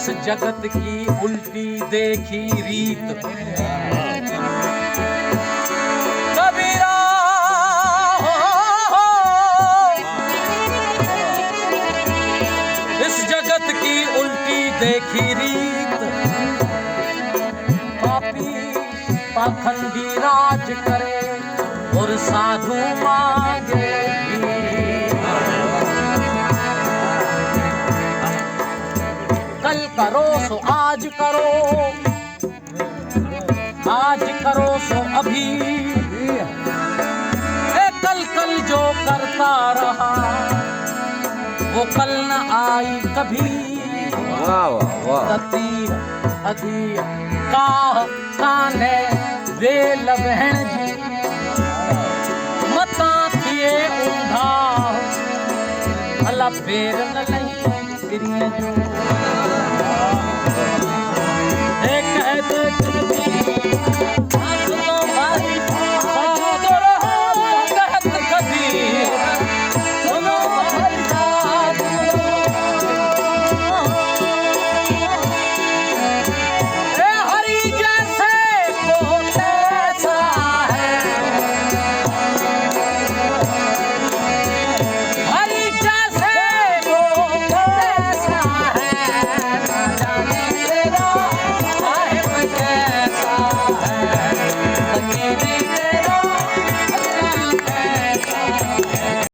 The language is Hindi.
इस जगत की उल्टी देखी रीत। कबीरा इस जगत की उल्टी देखी रीत। पापी पाखंडी राज करे और साधु मांगे कल करो सो आज करो, आज करो सो अभी। कल कल जो करता रहा वो कल न आई कभी। वाह वाह काने वे लबहन जी मता थिए ऊंधा भला पेर न नहीं गिरिए जो एक